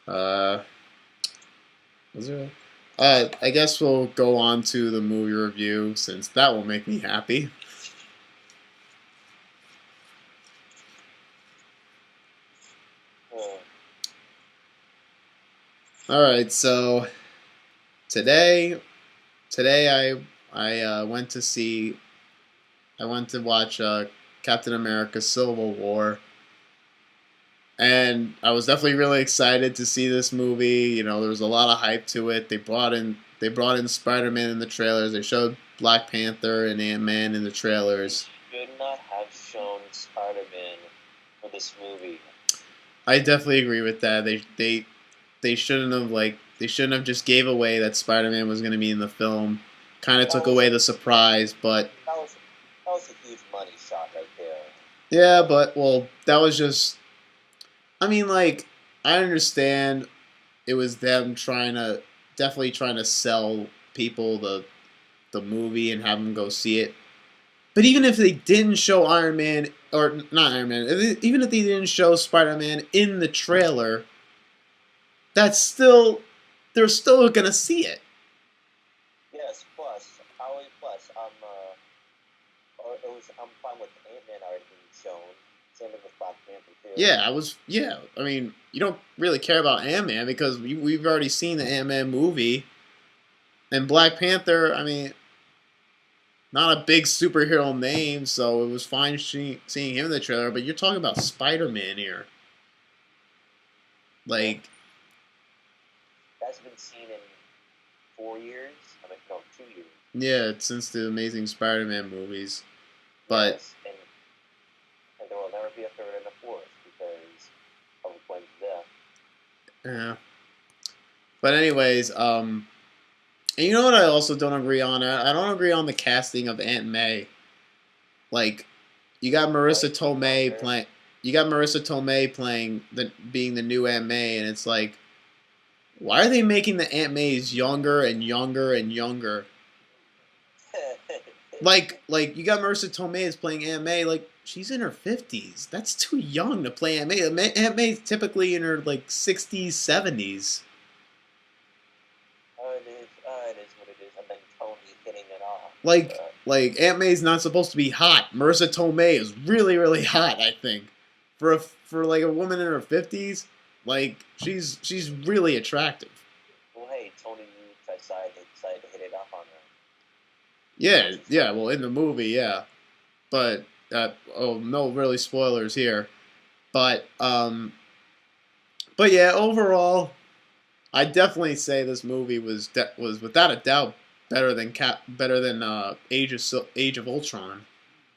Uh, was there? I guess we'll go on to the movie review since that will make me happy. Uh, All right, so today, today I went to see I went to watch Captain America: Civil War, and I was definitely really excited to see this movie. You know, there was a lot of hype to it. They brought in Spider Man in the trailers. They showed Black Panther and Ant Man in the they trailers. should not have shown Spider-Man for this movie. I definitely agree with that. They shouldn't have just gave away that Spider Man was going to be in the film. Kind of That took was away a the surprise, but that was that was a huge money shot right there. yeah, but well, that was just. I mean, like I understand it was them definitely trying to sell people the movie and have them go see it. But even if they didn't show Iron Man or not Iron Man, even if they didn't show Spider Man in the trailer, that's still they're still gonna see it. Yes, plus I'm fine with Ant-Man already being shown. Same thing with Black Panther too. Yeah. I mean, you don't really care about Ant Man because we've already seen the Ant Man movie and Black Panther. I mean, not a big superhero name, so it was fine seeing him in the trailer. But you're talking about Spider Man here, Yeah, like that's been seen in 4 years. I mean, no, 2 years. yeah, since the Amazing Spider Man movies. But Yes, and there will never be a third and a fourth because of Gwen's death. yeah. But anyways, and you know what I also don't agree on? I don't agree on the casting of Aunt May. Like, you got Way Marissa too Tomei younger. playing. You got Marissa Tomei playing being the new Aunt May, and it's like, why are they making the Aunt Mays younger and younger and younger? Like you got Marissa Tomei is playing Aunt May. Like she's in her 50s. That's too young to play Aunt May. Aunt May's typically in her like 60s, 70s. It is what it is. And then Tony hitting it off. Like like Aunt May's not supposed to be hot. Marissa Tomei is really hot. I think for like a woman in her 50s, like she's really attractive. Well, hey, Tony decided to hit it off on her. So Yeah, she's yeah. fine. Well, in the movie, yeah, but oh no, really spoilers here. But but yeah, overall, I definitely say this movie was without a doubt better than Age of Ultron.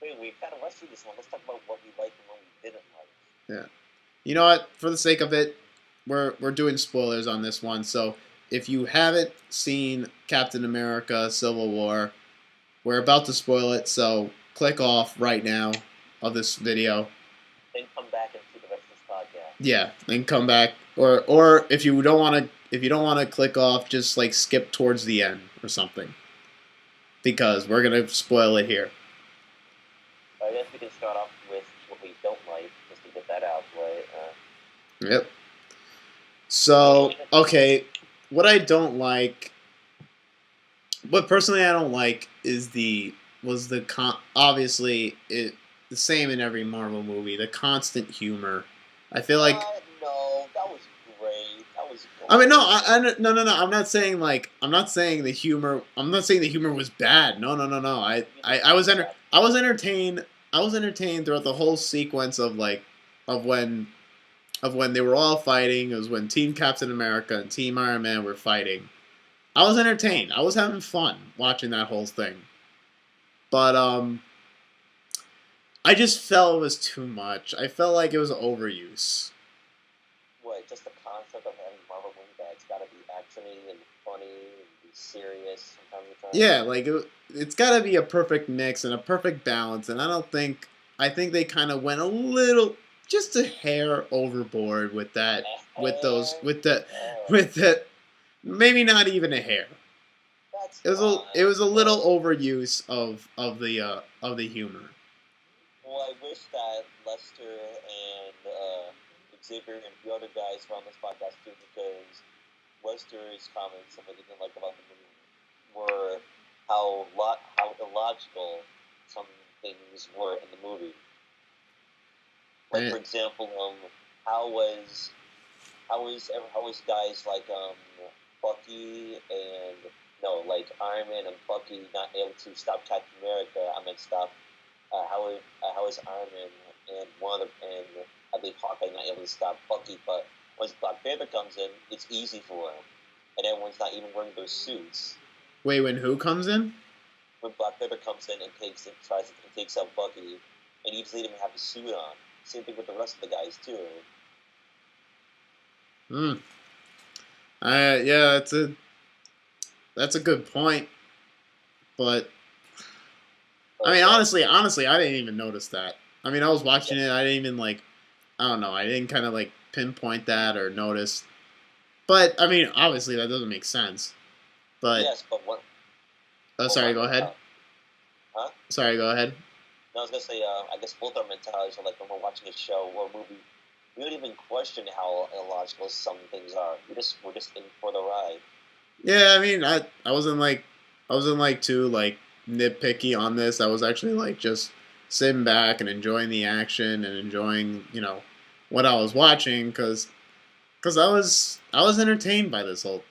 Wait, we kind of rushed through this one. Let's talk about what we liked and what we didn't like. Yeah. You know what? For the sake of it, we're doing spoilers on this one. So if you haven't seen Captain America: Civil War, we're about to spoil it. So click off right now of this video. Then come back and see the rest of this podcast. Yeah, and come back. Or if you don't want to click off, just like skip towards the end or something because we're gonna spoil it here. I guess we can start off with what we don't like, just to get that out of the way. Yep. We don't So even. okay, what I don't like, what personally I don't like is obviously it the same in every Marvel movie, the constant humor. I feel like No, that was great. That was I mean, no, gold. no. I'm not saying the humor. I'm not saying the humor was bad. No. You didn't like that. I was entertained. I was entertained throughout the whole sequence of of when they were all fighting. It was when Team Captain America and Team Iron Man were fighting. I was entertained. I was having fun watching that whole thing. But I just felt it was too much. I felt like it was overuse. What? Just the concept of having Marvel movie that it's got to be actiony and funny and be serious from time to time. Yeah, like it's got to be a perfect mix and a perfect balance, and I think they kind of went a little, just a hair overboard with that, with those, And with the, uh, with that. Maybe not even a hair. that's It fine. was a But little overuse of the humor. well, I wish that Lester and Xavier and a few other guys were on this podcast too because Wester's comments and what he didn't like about the movie were how illogical some things were in the movie. Like for example, how was guys like Bucky and no, like Iron Man and Bucky not able to stop Captain America? I mean, stop. How is Iron Man and and I believe Hawkeye not able to stop Bucky? But once Black Panther comes in, it's easy for him, and everyone's not even wearing those suits. Wait, when who comes in? When Black Panther comes in and takes out Bucky, and he just let him have a suit on. Same thing with the rest of the guys too. Yeah, that's a good point. But I mean, honestly, I didn't even notice that. I mean, I was watching it. I didn't even I don't know. I didn't kind of pinpoint that or notice. But I mean, obviously, that doesn't make sense. But yes, but what? Oh, sorry. Go ahead. Huh? Sorry. Go ahead. No, I was gonna say. I guess both our mentalities are like when we're watching a show or a movie. We don't even question how illogical some things are. We're just in for the ride. Yeah, I mean, I wasn't too nitpicky on this. I was actually just sitting back and enjoying the action and enjoying what I was watching because I was entertained by this whole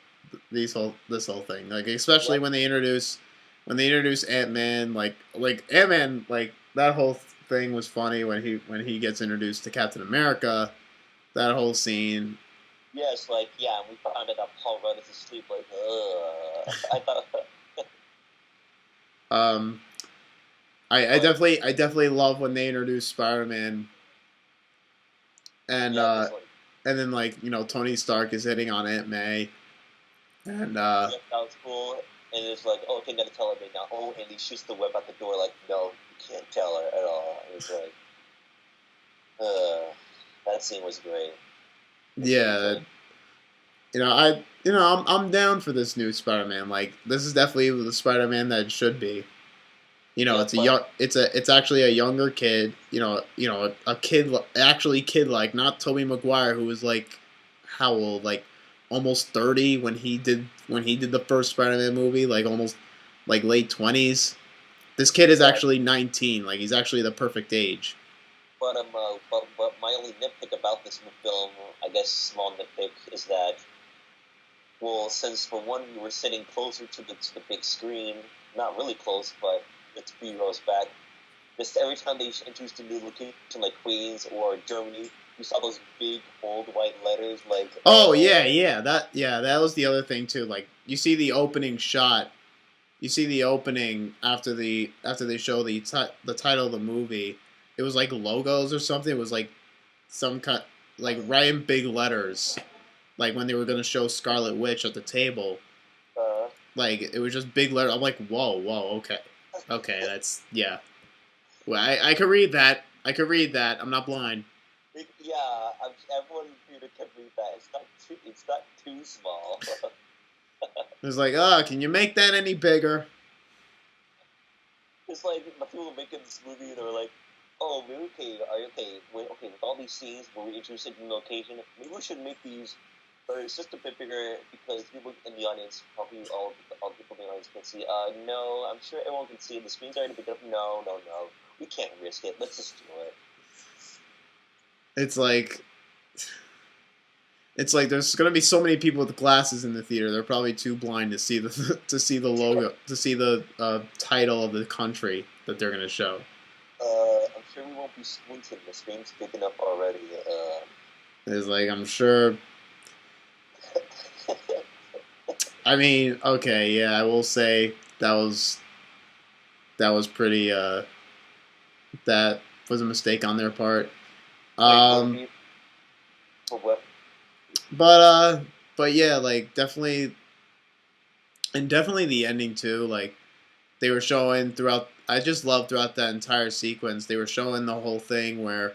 thing. Like especially when they introduce Ant-Man, like Ant-Man, that whole thing was funny when he gets introduced to Captain America. That whole scene. Yes, we found out that Paul Rudd is asleep. I thought. I definitely love when they introduce Spider-Man, and and then Tony Stark is hitting on Aunt May, and that was cool. And it's like, oh, okay, gotta tell her right now. Oh, and he shoots the web out the door. Like, no, you can't tell her at all. It was that scene was great. Yeah, I'm down for this new Spider-Man. This is definitely the Spider-Man that it should be. It's actually a younger kid. A kid, actually kid not Tobey Maguire, who was how old, almost 30 when he did the first Spider-Man movie, almost late 20s. This kid is actually 19. He's actually the perfect age. But my only nitpick about this film, I guess small nitpick, is that since for one we were sitting closer to the big screen, not really close, but it's 3 rows back. Just every time they introduced a new location like Queens or Germany, you saw those big bold white letters that was the other thing too. You see the opening shot, you see the opening after they show the title of the movie. It was logos or something. It was some kind right in big letters, when they were gonna show Scarlet Witch at the table. It was just big letters. I'm like, whoa, okay, that's Well, I could read that. I'm not blind. Yeah, everyone here can read that. It's not too small. It was can you make that any bigger? It's the people making this movie, they were like, oh, okay, with all these scenes where we're interested in location, maybe we should make these just a bit bigger because people in the audience, probably all the people in the audience can see. No, I'm sure everyone can see. The screen's already big enough. No. We can't risk it. Let's just do it. It's there's gonna be so many people with glasses in the theater. They're probably too blind to see the logo, to see the title of the country that they're gonna show. I'm sure we won't be squinting. The screen's big enough already. It's I'm sure. I mean, okay, yeah, I will say that was pretty. That was a mistake on their part. But yeah, definitely, and definitely the ending too. They were showing throughout. I just loved throughout that entire sequence. They were showing the whole thing where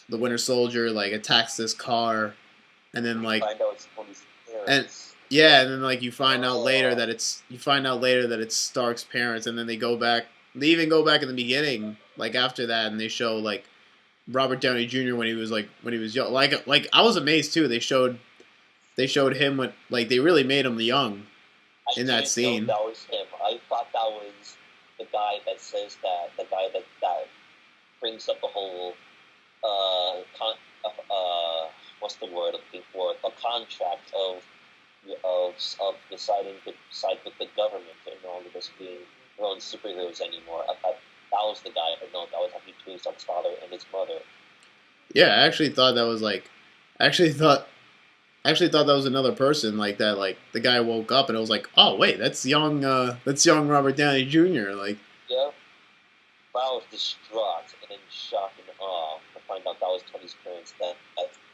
the Winter Soldier attacks this car, and then and then you find out later that it's Stark's parents, and then they even go back in the beginning after that, and they show Robert Downey Jr. when he was young. Like I was amazed too. They showed him when like they really made him young I in that didn't know scene. that was him. I thought that was the guy that says that, the guy that brings up the whole what's the word I'm looking for? The contract of deciding to side with the government and no longer just being their own superheroes anymore. I thought that was the guy, but no, that was actually Tony Stark's father and his mother. Yeah, I actually thought that was like, I actually thought that was another person like that. Like the guy woke up and it was like, oh wait, that's young Robert Downey Jr. Like Yeah, but I was distraught and in shock and awe to find out that was Tony's parents. That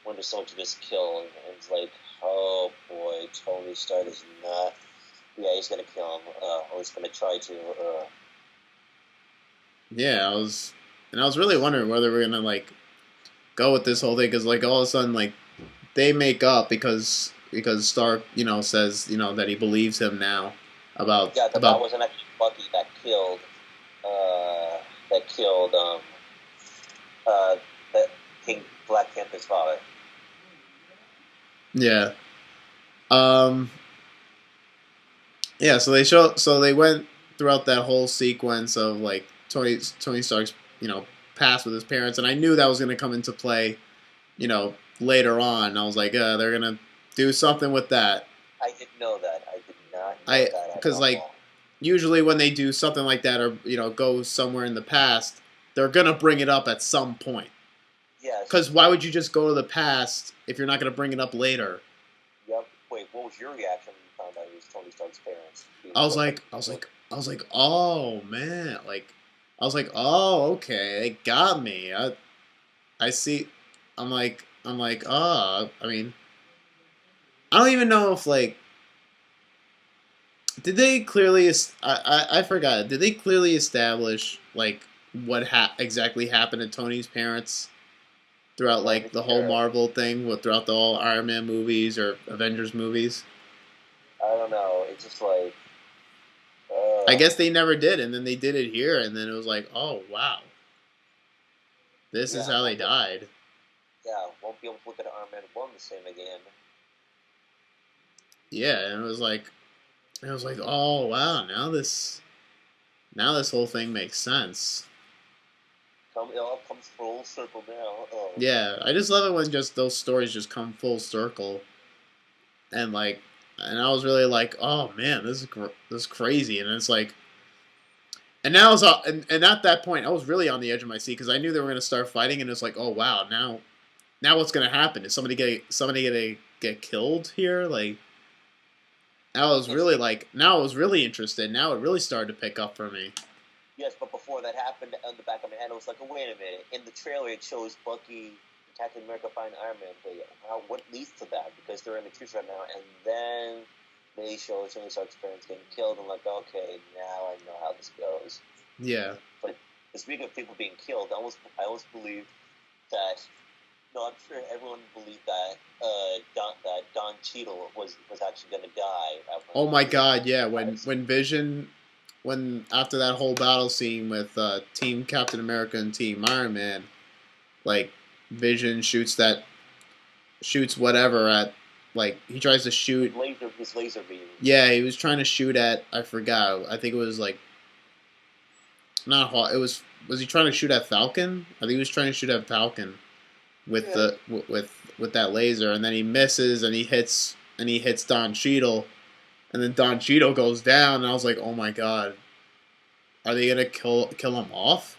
Winter Soldier just killed, and it's like, oh boy, Tony Stark is not. Yeah, he's gonna kill him. Or he's gonna try to. yeah, I was really wondering whether we're gonna like go with this whole thing because like all of a sudden like they make up because Stark says that he believes him now Yeah, that about wasn't actually Bucky that killed uh that King Black Panther's father. yeah yeah so they went throughout that whole sequence of like Tony Stark's past with his parents, and I knew that was gonna come into play later on. I was like, they're gonna do something with that. I didn't know that. I did not know I that at because like all. usually when they do something like that or go somewhere in the past, they're gonna bring it up at some point. Yes. Because why would you just go to the past if you're not gonna bring it up later? Yep. Wait, what was your reaction when you found out it was Tony Stark's parents being I was killed? like, I was like, I was like, oh man, like, I was like, oh okay, they got me. I see. I'm like, oh, I mean, I don't even know if like, did they clearly? I forgot. Did they clearly establish like what exactly happened to Tony's parents throughout Not like even the whole sure. Marvel thing, throughout the whole Iron Man movies or Avengers movies? I don't know. It's just like, I uh, guess they never did, and then they did it here, and then it was like, oh wow, this is yeah, how they died. won't be able to look at Iron Man 1 the same again. Yeah, and it was like, oh wow, now this whole thing makes sense. It all comes full circle now. Oh. Yeah, I just love it when just those stories just come full circle, and like, and I was really like, oh man, this is crazy, and it's like, and now it's and at that point, I was really on the edge of my seat because I knew they were gonna start fighting, and it's like, oh wow, now what's gonna happen? Is somebody gonna get killed here? Like, It's like, now I was really interested. Now it really started to pick up for me. yes, but before that happened, on the back of my head, I was like, oh, wait a minute. In the trailer, it shows Bucky and Captain America find Iron Man. But what leads to that? Because they're in the truce right now, and then they show Tony Stark's parents getting killed. I'm like, okay, now I know how this goes. Yeah, But speaking of people being killed, I always believed that. No, I'm sure everyone believed that Don Cheadle was actually going to die oh when my he god, yeah. When was. when Vision, when after that whole battle scene with Team Captain America and Team Iron Man, like Vision shoots whatever at, like he tries to shoot. His laser beam. Yeah, he was trying to shoot at, I forgot. I think it was like not It was he trying to shoot at Falcon? I think he was trying to shoot at Falcon with Yeah. with that laser, and then he misses and he hits Don Cheadle, and then Don Cheadle goes down, and I was like, oh my god, are they gonna kill him off?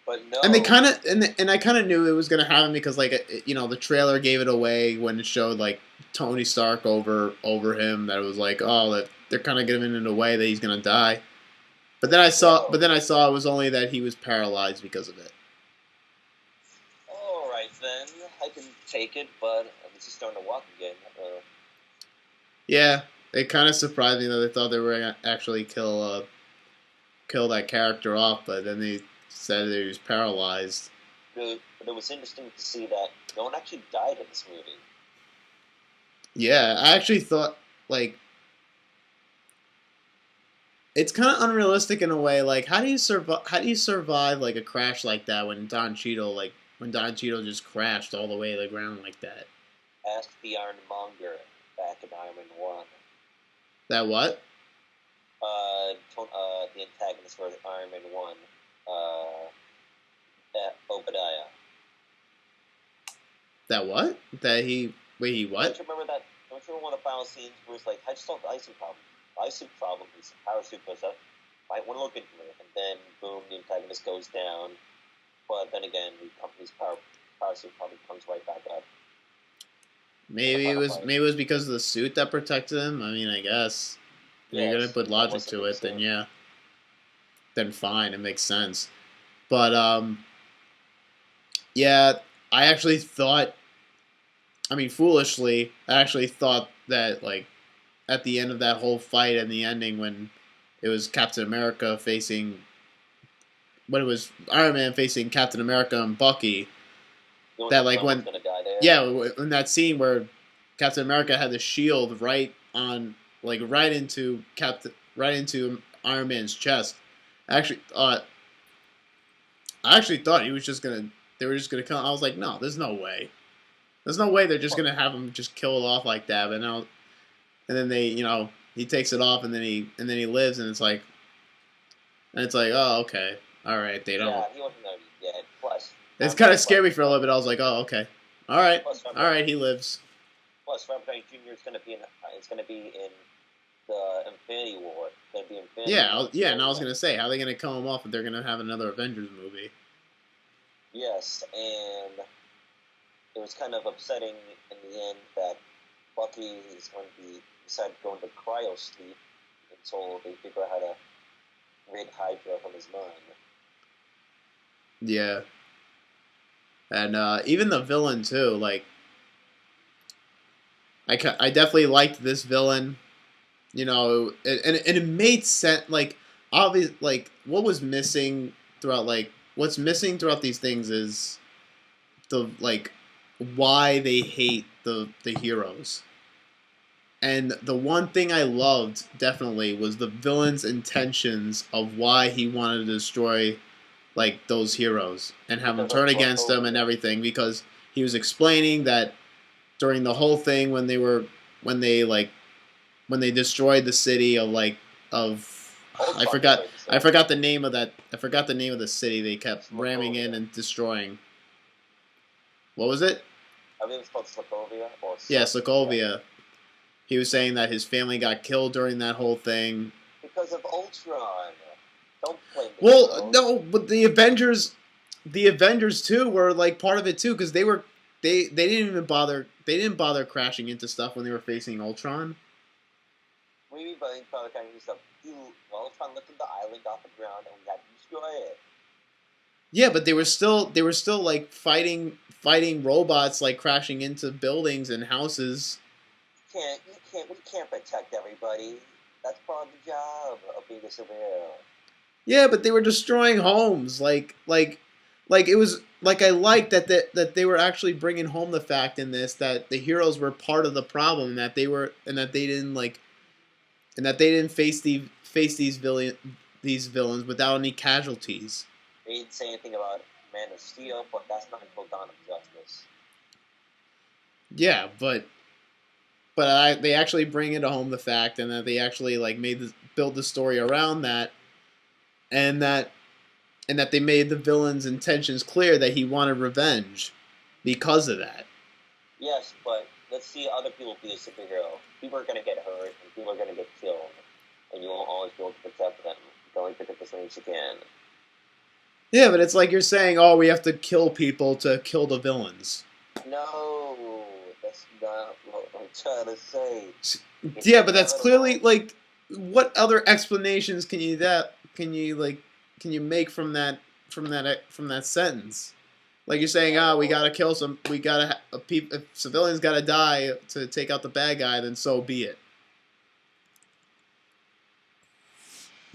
But And they no, kind of and I kind of knew it was gonna happen because like the trailer gave it away when it showed like Tony Stark over him, that it was like, oh, that they're kind of giving it away that he's gonna die. no. But then I saw it was only that he was paralyzed because of it. All right then, I can take it, but at least he's starting to walk again. Yeah, it kind of surprised me that they thought they were gonna actually kill that character off, but then they said that he was paralyzed. But it was interesting to see that no one actually died in this movie. Yeah, I actually thought like it's kind of unrealistic in a way. Like, how do you survive? How do you survive like a crash like that when Don Cheadle like when Don Cheadle just crashed all the way to the ground like that. Ask the Ironmonger back in Iron Man 1. That what? The antagonist for Iron Man 1. Obadiah. That what? That he... Wait, he what? Don't you remember that? Don't you remember one of the final scenes where it's like, I just solved the eye suit problem. The eye suit problem is parachute goes up. Might want to look into it. And then, boom, the antagonist goes down. But then again, the company's parachute probably comes right back up. Maybe it was because of the suit that protected him. I mean, I guess if you're gonna put logic to it, then yeah, then fine, it makes sense. But yeah, I actually thought, I mean, foolishly, I actually thought that like at the end of that whole fight and the ending when it was Captain America facing, when it was Iron Man facing Captain America and Bucky. That like when in that scene where Captain America had the shield right into Iron Man's chest. I actually thought he was just gonna they were just gonna come. I was like, no, there's no way. There's no way they're just gonna have him just kill it off like that. But now, and then they, he takes it off and then he lives and it's like oh okay, all right, they don't. Yeah, he wasn't gonna be dead. Plus. It's kind of scared me for a little bit. I was like, "Oh, okay, all right, he lives." Plus, Robert Downey Jr. is going to be in. It's going to be in the Infinity War. It's going to be Infinity. Yeah, yeah. And I was going to say, how are they going to kill him off if they're going to have another Avengers movie? Yes, and it was kind of upsetting in the end that Bucky is going to be decided to go into cryo sleep until they figure out how to rid Hydra from his mind. Yeah. And even the villain too, like I definitely liked this villain, and it made sense. Like obvious, like what's missing throughout these things is the like why they hate the heroes. And the one thing I loved definitely was the villain's intentions of why he wanted to destroy like those heroes and have them turn against them and everything, because he was explaining that during the whole thing when they destroyed the city of I forgot the name of the city they kept ramming in and destroying. What was it? I think it's called Sokovia. Yeah, Sokovia. He was saying that his family got killed during that whole thing because of Ultron. Don't blame me. Well, no, but the Avengers too were like part of it too, because they didn't bother crashing into stuff when they were facing Ultron. What do you mean by crashing into stuff? Ultron lifted the island off the ground and we had to destroy it. Yeah, but they were still like fighting robots, like crashing into buildings and houses. We can't protect everybody. That's part of the job of being a superhero. Yeah, but they were destroying homes. Like it was like I liked that they were actually bringing home the fact in this that the heroes were part of the problem, and that they didn't face these villains without any casualties. They didn't say anything about Man of Steel, but that's not until Dawn of Justice. Yeah, but they actually bring it home the fact, and that they actually like build the story around that. And that they made the villain's intentions clear, that he wanted revenge because of that. Yes, but let's see other people be a superhero. People are going to get hurt, and people are going to get killed. And you won't always be able to protect them. You can only protect as many as you can. Yeah, but it's like you're saying, oh, we have to kill people to kill the villains. No, that's not what I'm trying to say. Yeah, but that's clearly, like, what other explanations can you make from that sentence? Like you're saying, we gotta kill if civilians gotta die to take out the bad guy, then so be it.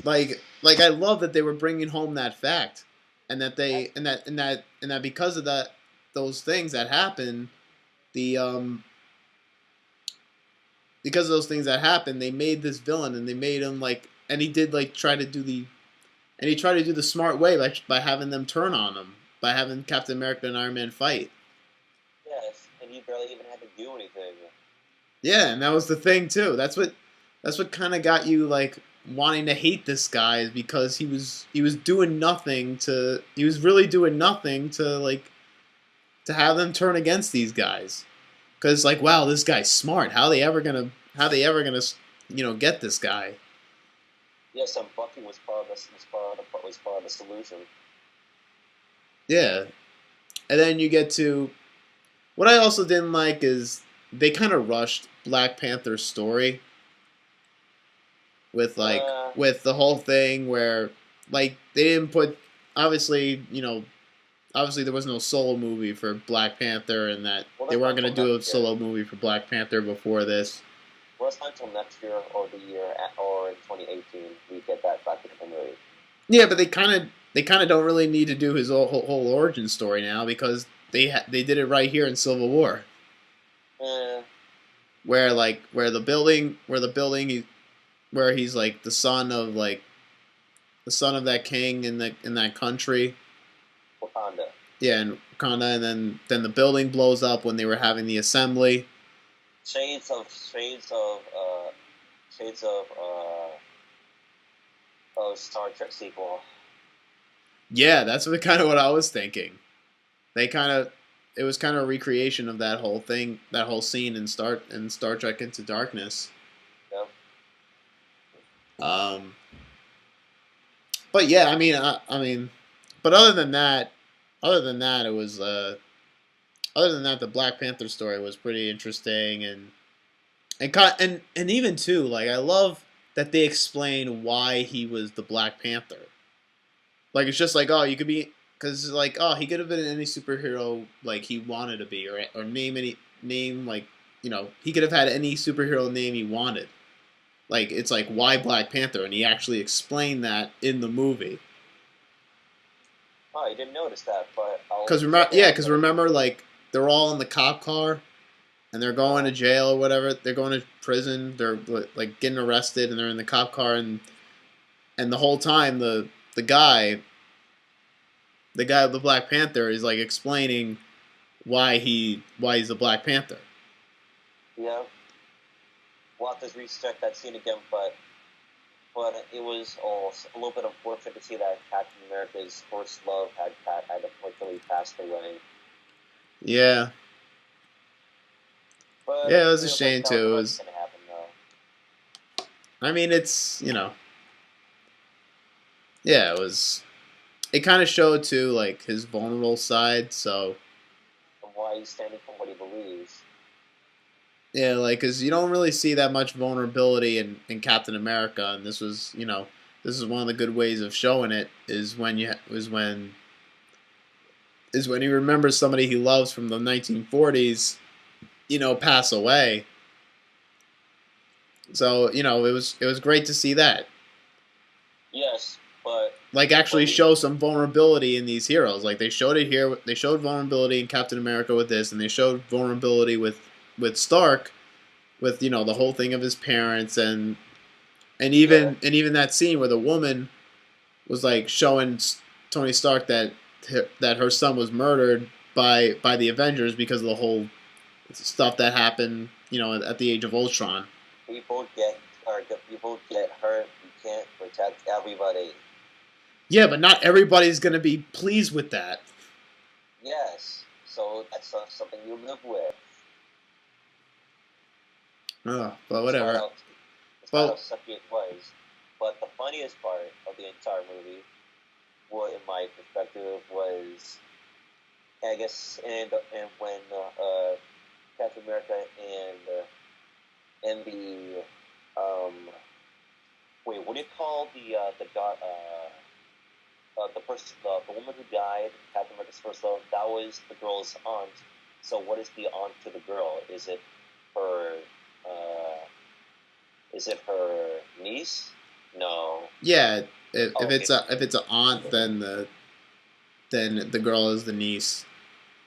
Like I love that they were bringing home that fact, and that because of those things that happened, because of those things that happened, they made this villain, and they made him and he tried to do the smart way by having them turn on him by having Captain America and Iron Man fight. Yes, and he barely even had to do anything. Yeah, and that was the thing too. That's what kind of got you like wanting to hate this guy is because he was doing nothing to he was really doing nothing to like to have them turn against these guys. Because like wow, this guy's smart. How they ever gonna get this guy? Yes, and Bucky was part of this. Was part of the solution. Yeah, and then you get to what I also didn't like is they kind of rushed Black Panther's story with like Uh, with the whole thing where like they didn't put obviously obviously there was no solo movie for Black Panther and that well, they that's weren't not going to until do a next year. solo movie for Black Panther before this. Well, it's not until next year or the year or in 2018 we get that Black Panther movie. Yeah, but they kind of don't really need to do his whole origin story now because they did it right here in Civil War Eh, where like where he's like the son of that king in that country. Wakanda. Yeah, and Wakanda, and then the building blows up when they were having the assembly. Shades of Star Trek sequel. Yeah, that's kind of what I was thinking. They kind of it was kind of a recreation of that whole thing, that whole scene in Star Trek Into Darkness. Yep. Um, but yeah, I mean, but other than that, it was other than that, the Black Panther story was pretty interesting and even too like I love that they explain why he was the Black Panther. Like it's just like oh you could be because like oh he could have been any superhero like he wanted to be or name like he could have had any superhero name he wanted. Like it's like why Black Panther and he actually explained that in the movie. Oh, I didn't notice that, but I'll Because remember check it yeah out. because remember like they're all in the cop car and they're going to jail or whatever. They're going to prison. They're like getting arrested, and they're in the cop car, and the whole time the guy, the guy of the Black Panther, is like explaining why he's the Black Panther. Yeah, we'll have to recheck that scene again, but it was a little bit unfortunate to see that Captain America's first love had unfortunately passed away. Yeah, But yeah, it was a we don't know shame down the too. It road what's was. gonna happen though. I mean, it's yeah, it was. It kind of showed too like his vulnerable side. So And why he's standing for what he believes. yeah, like because you don't really see that much vulnerability in Captain America, and this is one of the good ways of showing it is when he remembers somebody he loves from the 1940s, pass away. So it was great to see that, Yes, but like actually but show some vulnerability in these heroes. Like they showed it here. They showed vulnerability in Captain America with this, and they showed vulnerability with Stark, with the whole thing of his parents and yeah, even that scene where the woman was like showing Tony Stark that her son was murdered by the Avengers because of the whole stuff that happened, at the Age of Ultron. people get hurt. You can't protect everybody. Yeah, but not everybody's gonna be pleased with that. Yes, so that's not something you live with. But Despite whatever. how despite how Well, sucky it was. But the funniest part of the entire movie, well, in my perspective, was I guess and when Captain America and the wait, what do you call the person the woman who died, Captain America's first love? That was the girl's aunt. So what is the aunt to the girl? Her? Uh, is it her niece? No. yeah. If Oh, it's a aunt, then the girl is the niece.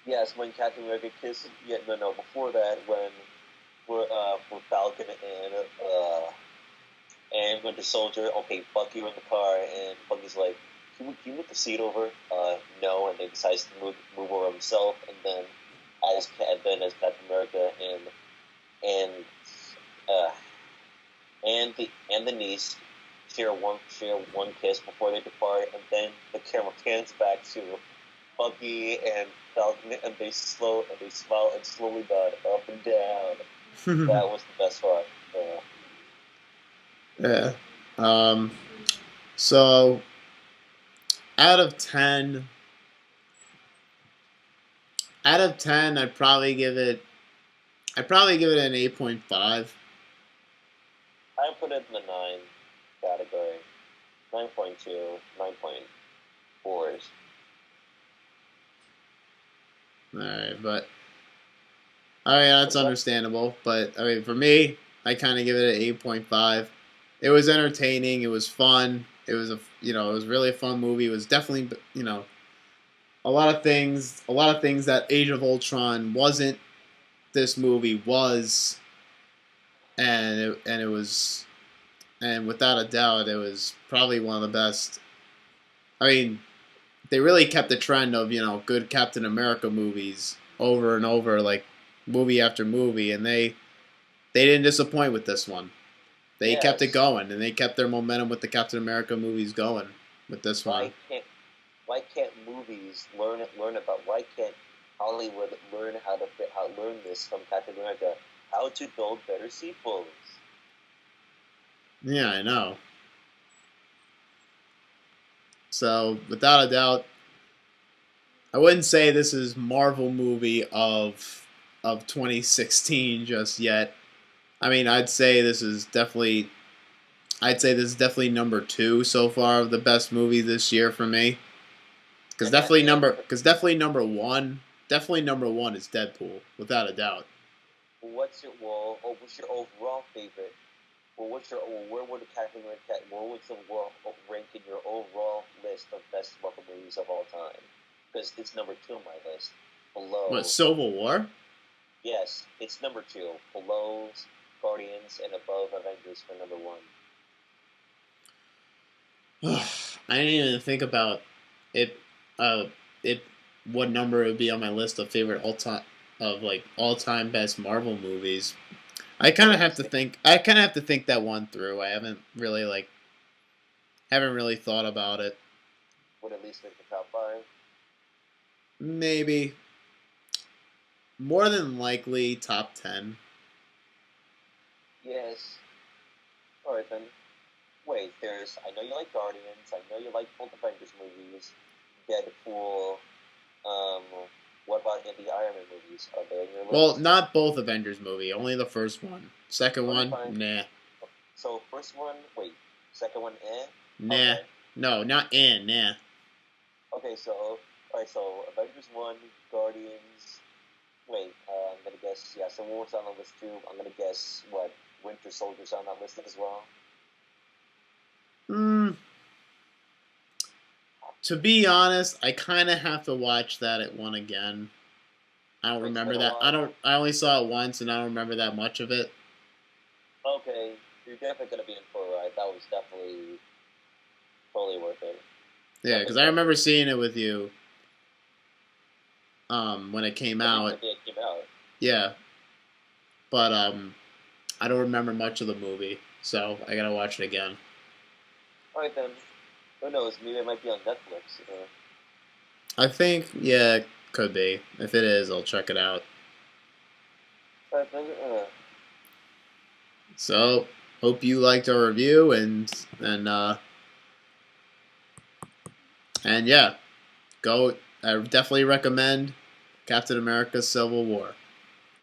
yes, when Captain America kissed. Yeah, no. Before that, when for Falcon and Winter Soldier. Okay, Bucky in the car, and Bucky's like, "Can you move the seat over?" no, and then decides to move over himself, and then as Captain America and uh, and the niece share one kiss before they depart, and then the camera pans back to Bucky and Falcon, and they smile and slowly nod up and down. That was the best part. Yeah. Um. So out of 10, I'd probably give it. An 8.5. I put it in the 9 category. 9.2, 9.4s. All right, but I mean that's understandable. But I mean, for me, I kind of give it an 8.5. It was entertaining. It was fun. It was it was really a fun movie. It was definitely a lot of things. That Age of Ultron wasn't. This movie was, and it was, and without a doubt, it was probably one of the best. I mean, they really kept the trend of good Captain America movies over and over, like movie after movie, and they didn't disappoint with this one. They kept it Yes. going, and they kept their momentum with the Captain America movies going with this one. Why can't movies learn about? Why can't Hollywood learn how learn this from Captain America? How to build better sequels. Yeah, I know. So without a doubt, I wouldn't say this is Marvel movie of 2016 just yet. I mean, I'd say this is definitely number 2 so far of the best movie this year for me. Because definitely number 1, is Deadpool without a doubt. What's your overall favorite? Where would Captain America? Where would the world rank in your overall list of best Marvel movies of all time? Because it's number 2 on my list. Below. What, Civil War? Yes, it's number 2. Below Guardians and above Avengers for number 1. I didn't even think about it. It what number it would be on my list of favorite all time best Marvel movies. I kind of have to think. That one through. I haven't really thought about it. Would at least make the top 5. Maybe more than likely top 10. Yes. All right then. Wait, I know you like Guardians. I know you like both Avengers movies. Deadpool. Um. What about any of the Iron Man movies? Are they in your list? Well, not both Avengers movie. Only the first one. Second one, fine. nah. So first one, wait. Second one, Nah. Okay. No, not nah. Okay, so alright, so Avengers 1, Guardians. Wait, I'm gonna guess. Yeah, Civil War's on the list too. I'm gonna guess what Winter Soldier's on that list as well. To be honest, I kind of have to watch that at one again. I don't remember that. I only saw it once, and I don't remember that much of it. Okay, you're definitely gonna be in for a ride. That was definitely totally worth it. Yeah, because I remember seeing it with you. When it came out. It came out. Yeah. But I don't remember much of the movie, so I gotta watch it again. All right then. Who knows? Maybe it might be on Netflix. I think, yeah, it could be. If it is, I'll check it out. All right then. So, hope you liked our review, and yeah, go. I definitely recommend Captain America: Civil War.